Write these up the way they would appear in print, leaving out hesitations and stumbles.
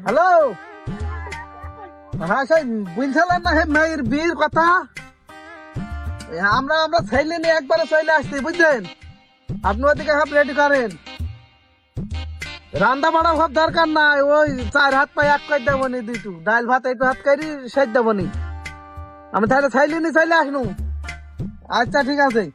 Hello, হ্যাঁ সেই বুঝছিলেন না হে মেয়ের বিয়ের কথা? আমরা আমরা ছেলে নিয়ে একবারে চলে আসছি, বুঝলেন? আপনি ওদিকে সব রেডি করেন। রান্না বাড়া সব দরকার নাই, ওই 4 হাত পায়ে এক করে দেবো নি, দুইটু ডাল ভাত একটু হাত করি সেচ দেবো নি। আমি তাহলে ছেলে নিয়ে চলে আসনু। আচ্ছা ঠিক আছে।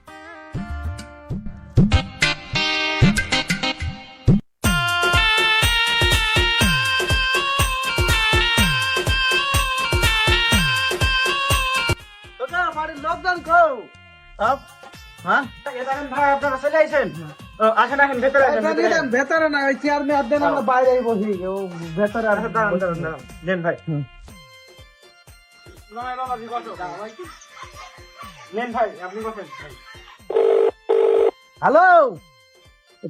বাড়ির লোকজন কো? হ্যাঁ ভেতরে না, ওই চেয়ার মেয়ার দেন, আমরা বাইরে বসি। ও ভেতরে নেন ভাই, নেন ভাই, আপনি বসেন। হ্যালো,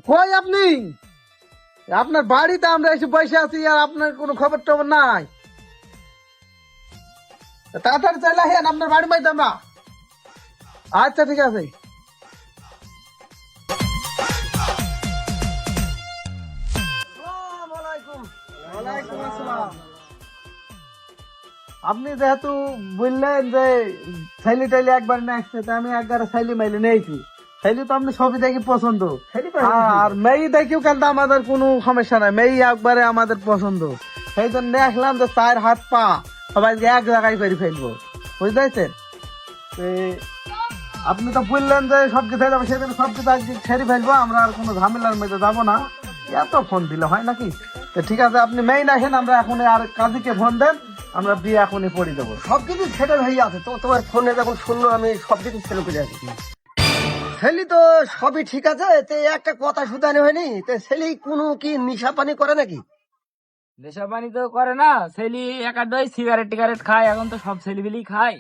কই আপনি? আপনার বাড়িতে আমরা এসে বসে আছি, আর আপনার কোনো খবর টবর নাই। তাড়াতাড়ি চলে আসেন, আপনার বাড়ি মাইতে আমরা। আচ্ছা ঠিক আছে। ওয়ালাইকুম আসসালাম। আপনি যেহেতু বললেন যে ছেলে টেলে একবার নিয়ে আসছে, তা আমি একবার ছেলে মাইলে নিয়েছি। ছেলে তো আপনি সবই দেখি পছন্দ, আর মেয়ে দেখিও কিন্তু আমাদের কোনো সমস্যা নাই, মেয়ে একবারে আমাদের পছন্দ। সেই জন্য আসলাম যে 4 হাত পা সবাই এক জায়গায় করে ফেলবো, বুঝতে পারছেন? আপনি তো বললেন যে সব কিছু যাবো, সেদিন সব কিছু আজকে ছেড়ে ফেলবো, আমরা আর কোনো ঝামেলার মধ্যে যাবো না। এত ফোন দিলে হয় নাকি? তো ঠিক আছে, আপনি মেইন আসেন, আমরা এখন আর কাজীকে ফোন দেন, আমরা বিয়ে এখনই পড়ে দেবো। সবকিছু ছেড়ে হয়ে আছে তো, তোমার ফোনে যখন শুনলো আমি সবকিছু ছেড়ে করে আছি। ছেলে তো সবই ঠিক আছে, তে একটা কথা শুধানি হয়নি, তে ছেলে কোনো কি নিশা পানি করে নাকি? নেশা পানি তো করে না, ছেলে একাডাই সিগারেট টিগারেট খায়, এখন তো সব ছেলেবিলি খায়।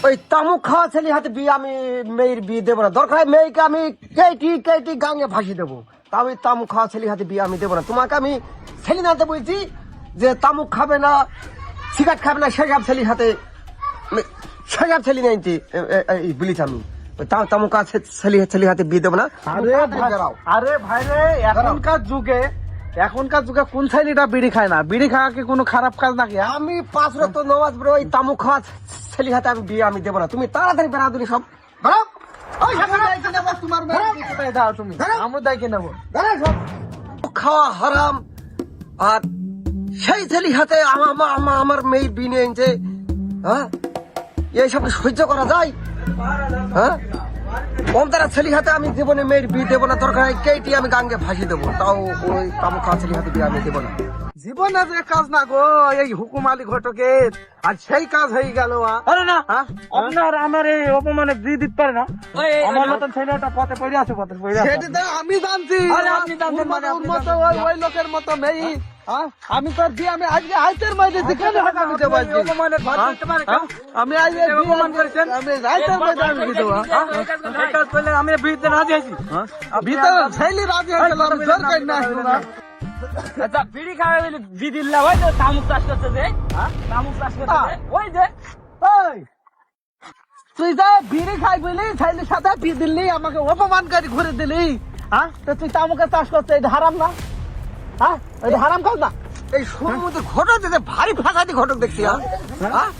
ওই তামুক খাওয়া ছেলে হাতে বিয়ে আমি মেয়ের বিয়ে দেবো না, দরকার হয় মেয়েকে আমি কেটি কেটি গাঙে ফাঁসি দেবো, তাও ওই তামুক খাওয়া ছেলে হাতে বিয়ে আমি দেবো না। তোমাকে আমি ছেলে নাতে বলছি যে তামুক খাবে না, সিগারেট খাবে না, সেসব ছেলে হাতে সেসব ছেলে নেই বলিছি আমি। তামুক ছেলে হাতে বিয়ে দেবো না। আরে ভাই রে, এখনকার যুগে কোন ছেলেটা বিড়ি খায় না? বিড়ি খাওয়া কি কোনো খারাপ কাজ নাকি? আমি 5 রাত নামাজ পড়ে ওই তামুক খাওয়া ছেলে হাতে আমি বিয়ে আমি দেবো না। তুমি তাড়াতাড়ি বেড়া দিলি সব বেড়াও। তোমার মেয়ে দাও, তুমি আমরা দেখে নেবো। খাওয়া হারাম, আর সেই ছেলে হাতে আমার মেয়ে বিয়ে নিয়ে এনেছে। হ্যাঁ, এইসব সহ্য করা যায়? হ্যাঁ, তারা ছেলে হাতে আমি দেবো না, মেয়ের বিয়ে দেবো না, দরকার হয় কেটি আমি গাঙ্গে ফাঁসি দেবো, তাও ওই তামুক খাওয়া ছেলে হাতে বিয়ে আমি দেবো না। জীবনে যে কাজ না গো, এই হুকুম আলী ঘটকের, আর সেই কাজ হয়ে গেল। আরে না, আপনার আমার এই অপমানে বিয়ে দিতে পারে না। আমার মতন ছেলেটা পথে পড়ে আছে, পথে পড়ে আছে। সেটা তো আমি জানছি। আরে আপনি জানতেন মানে ওর মতো ওই লোকের মতো নেই। আমি তোর দিয়ে আমি আজকে আইতের মধ্যে কেন আমি দেবো আজকে? অপমানের ভাত দিতে পারে কেউ? আমি আজকে অপমান করেছেন? আমি আইতের মধ্যে আমি কি দেবো? এই কাজ করলে আমি বিয়েতে রাজি আছি। ভিতরে ছেলে রাজি হয়েছিল, আমি জোর করে না আসবো না। আচ্ছা, বিড়ি খাবে বলে বিদিল্লা, ওই যে তামুক চাষ করছে যে, তামুক চাষ করছে যে, ওই যে ওই, তুই যা বিড়ি খাই বলি ছেলের সাথে বিয়ে দিলি, আমাকে অপমান করে ঘুরে দিলি। হ্যাঁ, তো তুই তামুকে চাষ করছে, এটা হারাম না? হ্যাঁ, এটা হারাম কাজ না? এই সময় মধ্যে ঘটক দেখতে ভারী ফাঁসাদি ঘটক দেখছি। হ্যাঁ,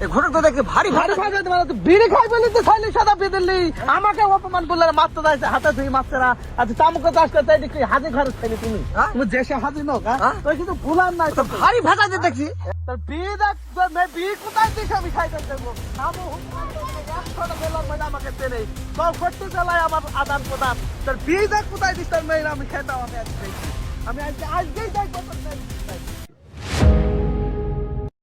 এই ঘটক তো দেখতে ভারী ভারী ভাজা তোমার, তুই বিড়ি খাই বলি তুই ছেলের সাথে বিয়ে দিলি, আমাকে অপমান করলে মারতে যাইছে, হাতে তুই মারছে না। আর তুই তামুকে চাষ করছে, এটা কি হাজি ঘরে ছেলে তুমি? তুমি দেশে হাজি নোক? তুই কিন্তু ভুলার নাই তো, ভারী ফাঁসাদি দেখছি। তোর বিয়ে দেখ, তোর মেয়ে বিয়ে কোথায় দিস আমি খাইতে দেবো? আমাকে চেনে সব করতে চালাই আমার আদান প্রদান। তোর বিয়ে দেখ কোথায় দিস, তোর মেয়ের আমি খেতাম, আমি আজকে আজকেই যাই।